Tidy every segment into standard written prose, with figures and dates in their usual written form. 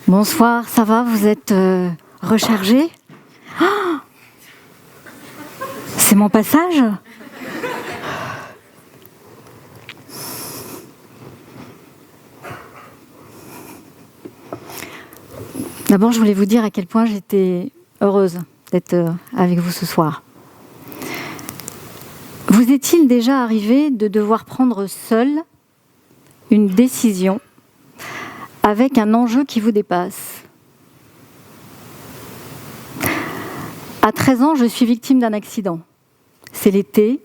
Bonsoir, ça va? Vous êtes rechargé? Oh, c'est mon passage? D'abord, je voulais vous dire à quel point j'étais heureuse d'être avec vous ce soir. Vous est-il déjà arrivé de devoir prendre seul une décision avec un enjeu qui vous dépasse? À 13 ans, je suis victime d'un accident. C'est l'été,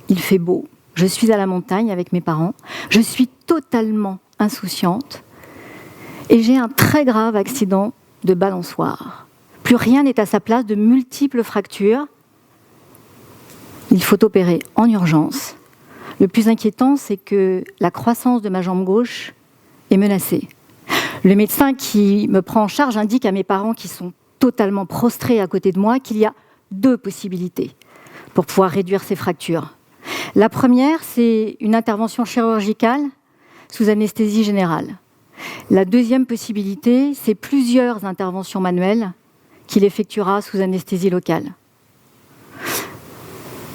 il fait beau, je suis à la montagne avec mes parents, je suis totalement insouciante et j'ai un très grave accident de balançoire. Plus rien n'est à sa place, de multiples fractures. Il faut opérer en urgence. Le plus inquiétant, c'est que la croissance de ma jambe gauche est menacée. Le médecin qui me prend en charge indique à mes parents, qui sont totalement prostrés à côté de moi, qu'il y a 2 possibilités pour pouvoir réduire ces fractures. La première, c'est une intervention chirurgicale sous anesthésie générale. La deuxième possibilité, c'est plusieurs interventions manuelles qu'il effectuera sous anesthésie locale.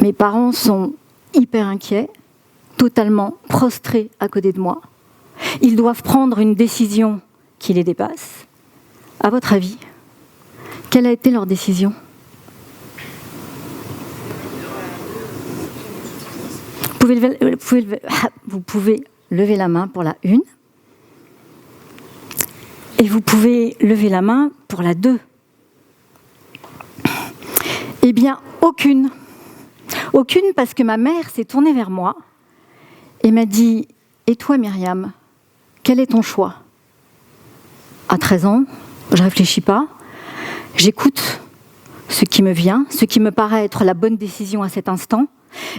Mes parents sont hyper inquiets, totalement prostrés à côté de moi. Ils doivent prendre une décision qui les dépasse. À votre avis, quelle a été leur décision? Vous pouvez lever la main pour la 1 et vous pouvez lever la main pour la 2. Eh bien, aucune. Aucune, parce que ma mère s'est tournée vers moi et m'a dit « Et toi, Myriam, quel est ton choix ?» À 13 ans, je ne réfléchis pas. J'écoute ce qui me vient, ce qui me paraît être la bonne décision à cet instant.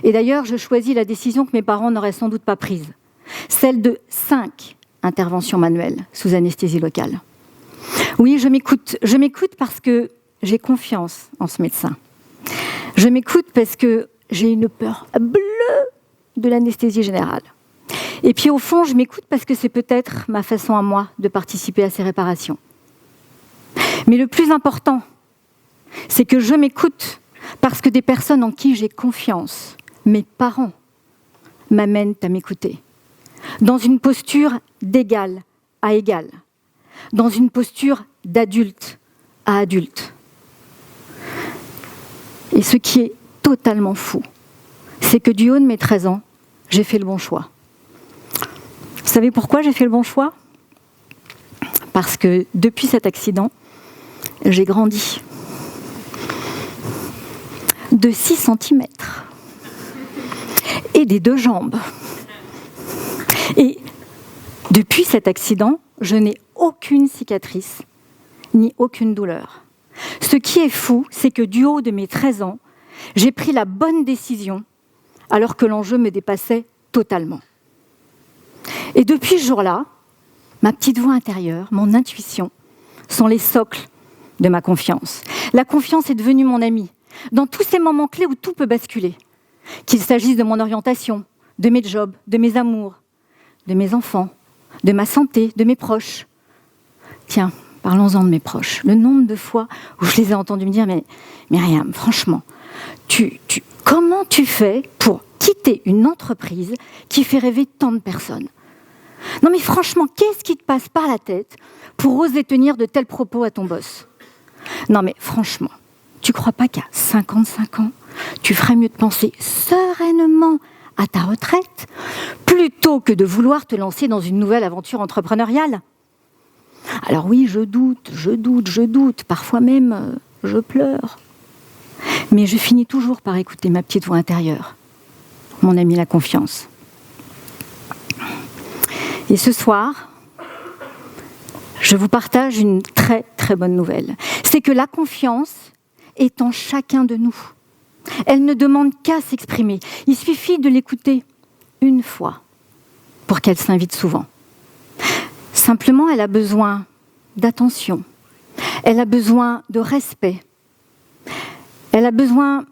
Et d'ailleurs, je choisis la décision que mes parents n'auraient sans doute pas prise. Celle de 5 interventions manuelles sous anesthésie locale. Oui, je m'écoute. Je m'écoute parce que j'ai confiance en ce médecin. Je m'écoute parce que j'ai une peur bleue de l'anesthésie générale. Et puis au fond, je m'écoute parce que c'est peut-être ma façon à moi de participer à ces réparations. Mais le plus important, c'est que je m'écoute parce que des personnes en qui j'ai confiance, mes parents, m'amènent à m'écouter. Dans une posture d'égal à égal. Dans une posture d'adulte à adulte. Et ce qui est totalement fou, c'est que du haut de mes 13 ans, j'ai fait le bon choix. Vous savez pourquoi j'ai fait le bon choix? Parce que depuis cet accident, j'ai grandi de 6 cm et des 2 jambes. Et depuis cet accident, je n'ai aucune cicatrice ni aucune douleur. Ce qui est fou, c'est que du haut de mes 13 ans, j'ai pris la bonne décision alors que l'enjeu me dépassait totalement. Et depuis ce jour-là, ma petite voix intérieure, mon intuition, sont les socles de ma confiance. La confiance est devenue mon amie dans tous ces moments clés où tout peut basculer. Qu'il s'agisse de mon orientation, de mes jobs, de mes amours, de mes enfants, de ma santé, de mes proches. Tiens, parlons-en de mes proches. Le nombre de fois où je les ai entendus me dire « Mais Myriam, franchement, comment tu fais pour quitter une entreprise qui fait rêver tant de personnes? Non mais franchement, qu'est-ce qui te passe par la tête pour oser tenir de tels propos à ton boss? Non mais franchement, tu crois pas qu'à 55 ans, tu ferais mieux de penser sereinement à ta retraite plutôt que de vouloir te lancer dans une nouvelle aventure entrepreneuriale? Alors oui, je doute, parfois même je pleure. Mais je finis toujours par écouter ma petite voix intérieure, mon amie la confiance. Et ce soir, je vous partage une très très bonne nouvelle. C'est que la confiance est en chacun de nous. Elle ne demande qu'à s'exprimer. Il suffit de l'écouter une fois pour qu'elle s'invite souvent. Simplement, elle a besoin d'attention. Elle a besoin de respect. Elle a besoin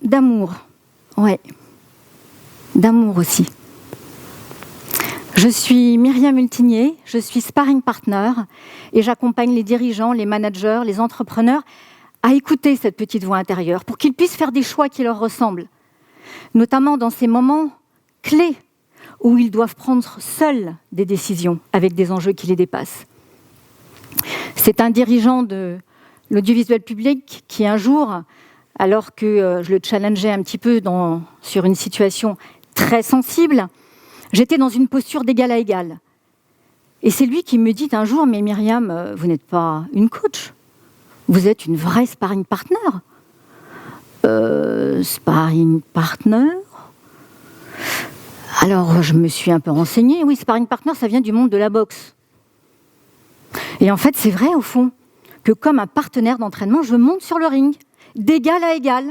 d'amour. Ouais, d'amour aussi. Je suis Myriam Hultinier, je suis sparring partner et j'accompagne les dirigeants, les managers, les entrepreneurs à écouter cette petite voix intérieure pour qu'ils puissent faire des choix qui leur ressemblent, notamment dans ces moments clés où ils doivent prendre seuls des décisions avec des enjeux qui les dépassent. C'est un dirigeant de l'audiovisuel public qui un jour, alors que je le challengeais un petit peu sur une situation très sensible, j'étais dans une posture d'égal à égal. Et c'est lui qui me dit un jour, mais Myriam, vous n'êtes pas une coach, vous êtes une vraie sparring partner. Sparring partner ? Alors je me suis un peu renseignée. Oui, sparring partner, ça vient du monde de la boxe. Et en fait, c'est vrai au fond que comme un partenaire d'entraînement, je monte sur le ring, d'égal à égal,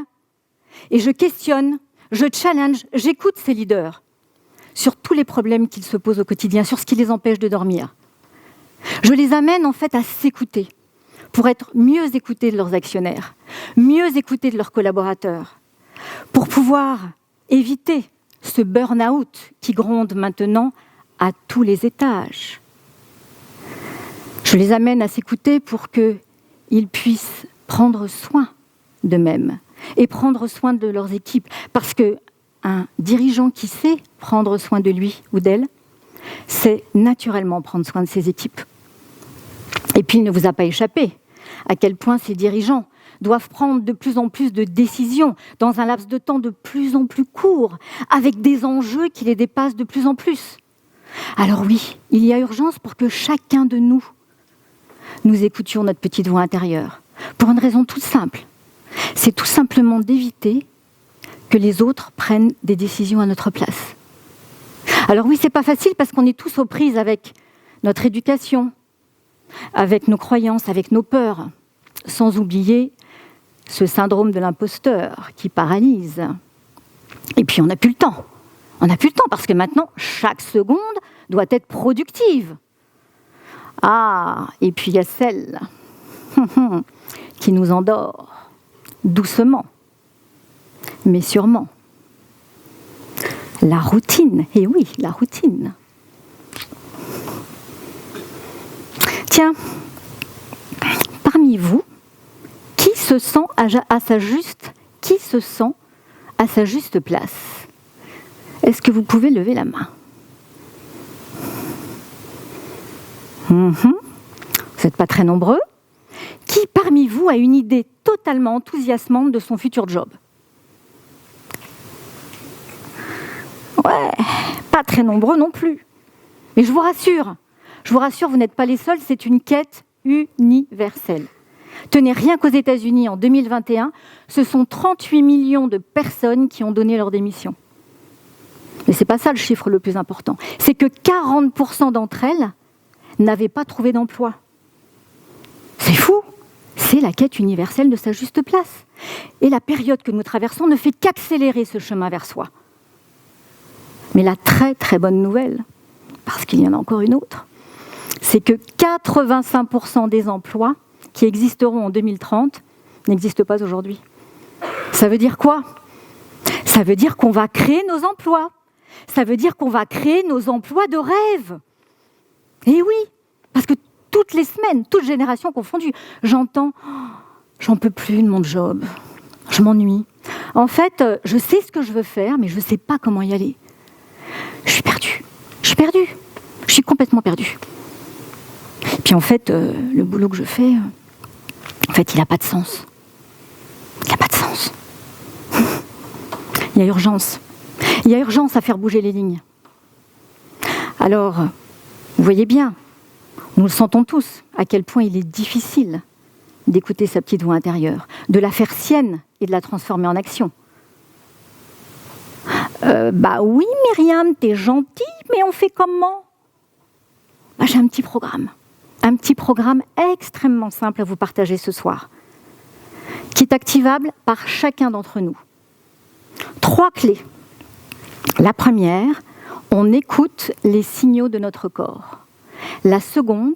et je questionne, je challenge, j'écoute ces leaders sur tous les problèmes qu'ils se posent au quotidien, sur ce qui les empêche de dormir. Je les amène en fait à s'écouter, pour être mieux écoutés de leurs actionnaires, mieux écoutés de leurs collaborateurs, pour pouvoir éviter ce burn-out qui gronde maintenant à tous les étages. Je les amène à s'écouter pour qu'ils puissent prendre soin d'eux-mêmes et prendre soin de leurs équipes, parce que un dirigeant qui sait prendre soin de lui ou d'elle, c'est naturellement prendre soin de ses équipes. Et puis, il ne vous a pas échappé à quel point ces dirigeants doivent prendre de plus en plus de décisions dans un laps de temps de plus en plus court, avec des enjeux qui les dépassent de plus en plus. Alors oui, il y a urgence pour que chacun de nous écoutions notre petite voix intérieure, pour une raison toute simple. C'est tout simplement d'éviter que les autres prennent des décisions à notre place. Alors oui, c'est pas facile parce qu'on est tous aux prises avec notre éducation, avec nos croyances, avec nos peurs, sans oublier ce syndrome de l'imposteur qui paralyse. Et puis on n'a plus le temps. On n'a plus le temps parce que maintenant, chaque seconde doit être productive. Ah, et puis il y a celle qui nous endort doucement, mais sûrement. La routine, et oui, la routine. Tiens, parmi vous, qui se sent à sa juste place? Est-ce que vous pouvez lever la main? Vous n'êtes pas très nombreux. Qui parmi vous a une idée totalement enthousiasmante de son futur job? Ouais, pas très nombreux non plus. Mais je vous rassure, vous n'êtes pas les seuls, c'est une quête universelle. Tenez, rien qu'aux États-Unis, en 2021, ce sont 38 millions de personnes qui ont donné leur démission. Mais ce n'est pas ça le chiffre le plus important. C'est que 40% d'entre elles n'avaient pas trouvé d'emploi. C'est fou. C'est la quête universelle de sa juste place. Et la période que nous traversons ne fait qu'accélérer ce chemin vers soi. Mais la très très bonne nouvelle, parce qu'il y en a encore une autre, c'est que 85% des emplois qui existeront en 2030 n'existent pas aujourd'hui. Ça veut dire quoi? Ça veut dire qu'on va créer nos emplois. Ça veut dire qu'on va créer nos emplois de rêve. Et oui, parce que toutes les semaines, toutes générations confondues, j'entends « j'en peux plus de mon job, je m'ennuie. En fait, je sais ce que je veux faire, mais je ne sais pas comment y aller. Je suis perdue, je suis complètement perdue. » Puis en fait, le boulot que je fais, en fait, il n'a pas de sens. Il n'a pas de sens. Il y a urgence. Il y a urgence à faire bouger les lignes. Alors, vous voyez bien, nous le sentons tous, à quel point il est difficile d'écouter sa petite voix intérieure, de la faire sienne et de la transformer en action. Bah oui, Myriam, t'es gentille, mais on fait comment? Bah, j'ai un petit programme extrêmement simple à vous partager ce soir, qui est activable par chacun d'entre nous. 3 clés. La première, on écoute les signaux de notre corps. La seconde,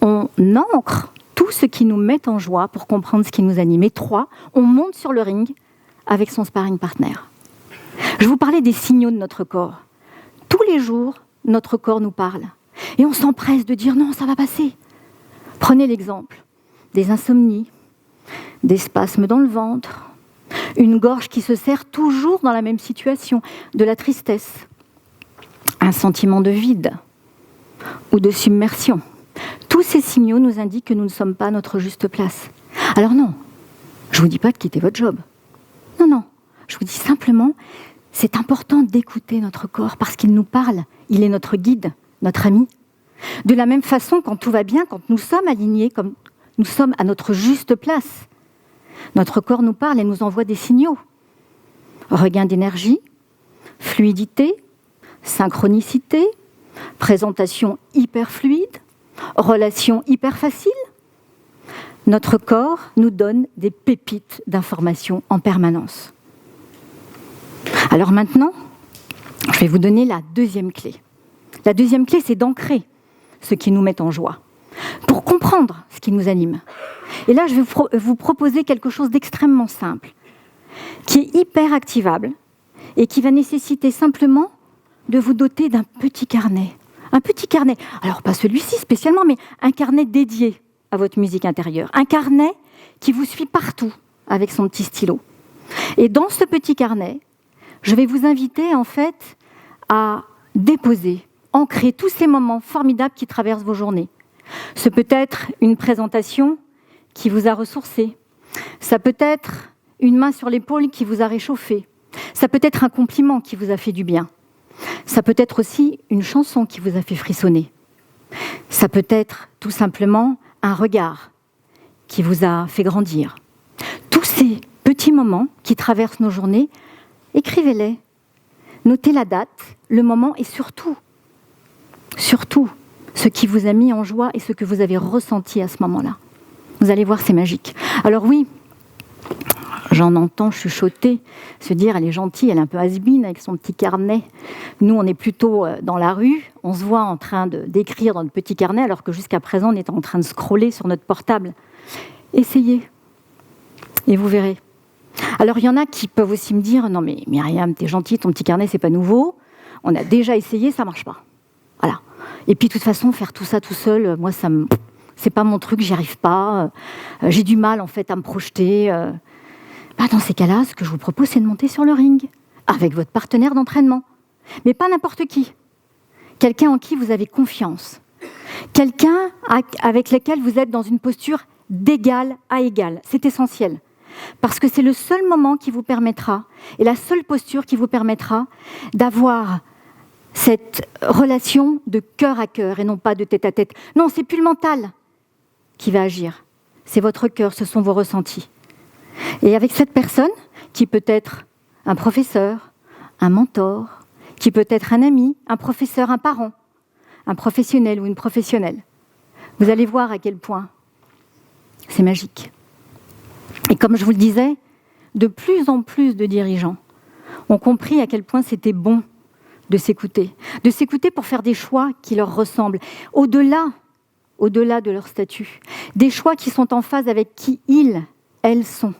on ancre tout ce qui nous met en joie pour comprendre ce qui nous anime. Et 3, on monte sur le ring avec son sparring partner. Je vous parlais des signaux de notre corps. Tous les jours, notre corps nous parle. Et on s'empresse de dire non, ça va passer. Prenez l'exemple des insomnies, des spasmes dans le ventre, une gorge qui se serre toujours dans la même situation, de la tristesse, un sentiment de vide ou de submersion. Tous ces signaux nous indiquent que nous ne sommes pas à notre juste place. Alors non, je ne vous dis pas de quitter votre job. Non, je vous dis simplement, c'est important d'écouter notre corps parce qu'il nous parle, il est notre guide, notre ami. De la même façon, quand tout va bien, quand nous sommes alignés, comme nous sommes à notre juste place, notre corps nous parle et nous envoie des signaux. Regain d'énergie, fluidité, synchronicité, présentation hyper fluide, relation hyper facile. Notre corps nous donne des pépites d'informations en permanence. Alors maintenant, je vais vous donner la deuxième clé. La deuxième clé, c'est d'ancrer ce qui nous met en joie, pour comprendre ce qui nous anime. Et là, je vais vous proposer quelque chose d'extrêmement simple, qui est hyper activable et qui va nécessiter simplement de vous doter d'un petit carnet. Un petit carnet, alors pas celui-ci spécialement, mais un carnet dédié à votre musique intérieure. Un carnet qui vous suit partout avec son petit stylo. Et dans ce petit carnet, je vais vous inviter en fait à déposer, ancrer tous ces moments formidables qui traversent vos journées. Ce peut être une présentation qui vous a ressourcé. Ça peut être une main sur l'épaule qui vous a réchauffé. Ça peut être un compliment qui vous a fait du bien. Ça peut être aussi une chanson qui vous a fait frissonner. Ça peut être tout simplement un regard qui vous a fait grandir. Tous ces petits moments qui traversent nos journées, écrivez-les. Notez la date, le moment et surtout, ce qui vous a mis en joie et ce que vous avez ressenti à ce moment-là. Vous allez voir, c'est magique. Alors oui, j'en entends chuchoter, se dire elle est gentille, elle est un peu has-been avec son petit carnet. Nous, on est plutôt dans la rue, on se voit en train d'écrire dans le petit carnet, alors que jusqu'à présent, on est en train de scroller sur notre portable. Essayez, et vous verrez. Alors, il y en a qui peuvent aussi me dire « Non mais Myriam, t'es gentille, ton petit carnet, c'est pas nouveau. On a déjà essayé, ça marche pas. » Voilà. Et puis, de toute façon, faire tout ça tout seul, moi, c'est pas mon truc, j'y arrive pas. J'ai du mal, en fait, à me projeter. Dans ces cas-là, ce que je vous propose, c'est de monter sur le ring avec votre partenaire d'entraînement. Mais pas n'importe qui. Quelqu'un en qui vous avez confiance. Quelqu'un avec lequel vous êtes dans une posture d'égal à égal. C'est essentiel. Parce que c'est le seul moment qui vous permettra, et la seule posture qui vous permettra d'avoir cette relation de cœur à cœur et non pas de tête à tête. Non, c'est plus le mental qui va agir. C'est votre cœur, ce sont vos ressentis. Et avec cette personne, qui peut être un professeur, un mentor, qui peut être un ami, un professeur, un parent, un professionnel ou une professionnelle, vous allez voir à quel point c'est magique. Et comme je vous le disais, de plus en plus de dirigeants ont compris à quel point c'était bon de s'écouter pour faire des choix qui leur ressemblent, au-delà de leur statut, des choix qui sont en phase avec qui elles sont.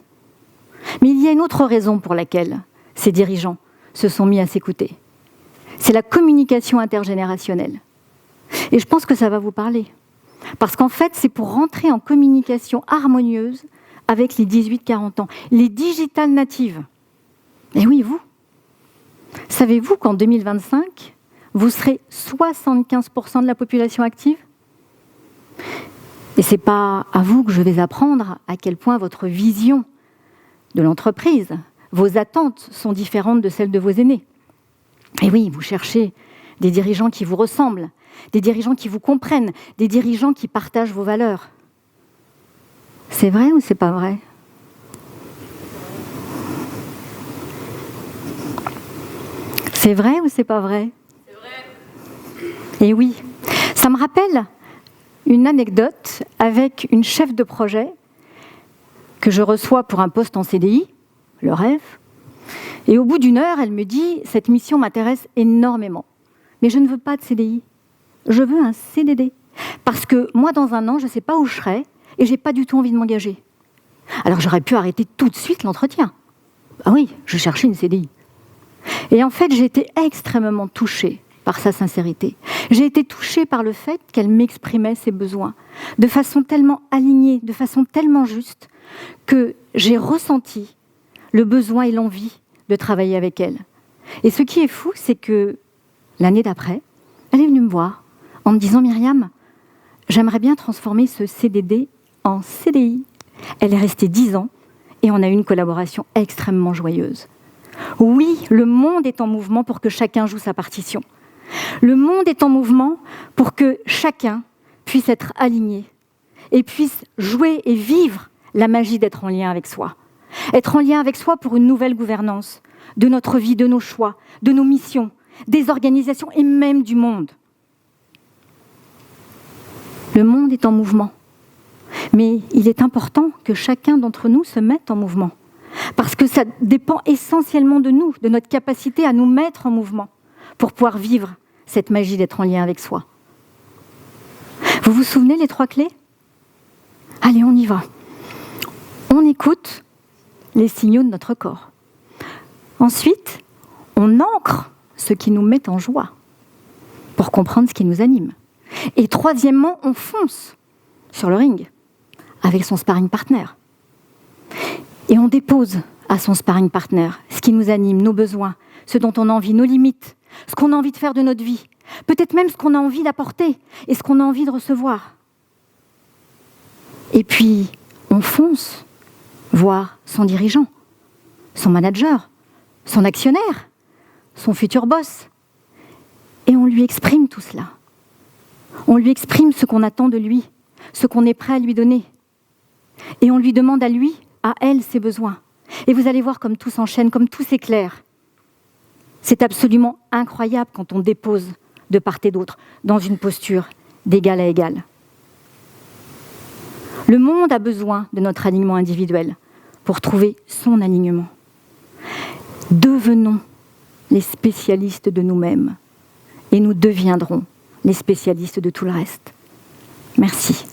Mais il y a une autre raison pour laquelle ces dirigeants se sont mis à s'écouter. C'est la communication intergénérationnelle. Et je pense que ça va vous parler. Parce qu'en fait, c'est pour rentrer en communication harmonieuse avec les 18-40 ans, les digital natives. Et oui, vous. Savez-vous qu'en 2025, vous serez 75% de la population active ? Et ce n'est pas à vous que je vais apprendre à quel point votre vision de l'entreprise, vos attentes sont différentes de celles de vos aînés. Et oui, vous cherchez des dirigeants qui vous ressemblent, des dirigeants qui vous comprennent, des dirigeants qui partagent vos valeurs. C'est vrai ou c'est pas vrai ? C'est vrai ou c'est pas vrai ? C'est vrai. Et oui, ça me rappelle une anecdote avec une chef de projet que je reçois pour un poste en CDI, le rêve. Et au bout d'une heure, elle me dit « Cette mission m'intéresse énormément, mais je ne veux pas de CDI. Je veux un CDD. Parce que moi, dans un an, je ne sais pas où je serai et je n'ai pas du tout envie de m'engager. » Alors j'aurais pu arrêter tout de suite l'entretien. Ah oui, je cherchais une CDI. Et en fait, j'ai été extrêmement touchée par sa sincérité. J'ai été touchée par le fait qu'elle m'exprimait ses besoins de façon tellement alignée, de façon tellement juste, que j'ai ressenti le besoin et l'envie de travailler avec elle. Et ce qui est fou, c'est que l'année d'après, elle est venue me voir en me disant « Myriam, j'aimerais bien transformer ce CDD en CDI ». Elle est restée 10 ans et on a eu une collaboration extrêmement joyeuse. Oui, le monde est en mouvement pour que chacun joue sa partition. Le monde est en mouvement pour que chacun puisse être aligné et puisse jouer et vivre la magie d'être en lien avec soi. Être en lien avec soi pour une nouvelle gouvernance de notre vie, de nos choix, de nos missions, des organisations et même du monde. Le monde est en mouvement. Mais il est important que chacun d'entre nous se mette en mouvement. Parce que ça dépend essentiellement de nous, de notre capacité à nous mettre en mouvement pour pouvoir vivre cette magie d'être en lien avec soi. Vous vous souvenez les 3 clés ? Allez, on y va. On écoute les signaux de notre corps. Ensuite, on ancre ce qui nous met en joie pour comprendre ce qui nous anime. Et troisièmement, on fonce sur le ring avec son sparring partner. Et on dépose à son sparring partner ce qui nous anime, nos besoins, ce dont on a envie, nos limites, ce qu'on a envie de faire de notre vie, peut-être même ce qu'on a envie d'apporter et ce qu'on a envie de recevoir. Et puis, on fonce voir son dirigeant, son manager, son actionnaire, son futur boss. Et on lui exprime tout cela. On lui exprime ce qu'on attend de lui, ce qu'on est prêt à lui donner. Et on lui demande à lui, à elle, ses besoins. Et vous allez voir comme tout s'enchaîne, comme tout s'éclaire. C'est absolument incroyable quand on dépose de part et d'autre dans une posture d'égal à égal. Le monde a besoin de notre alignement individuel pour trouver son alignement. Devenons les spécialistes de nous-mêmes et nous deviendrons les spécialistes de tout le reste. Merci.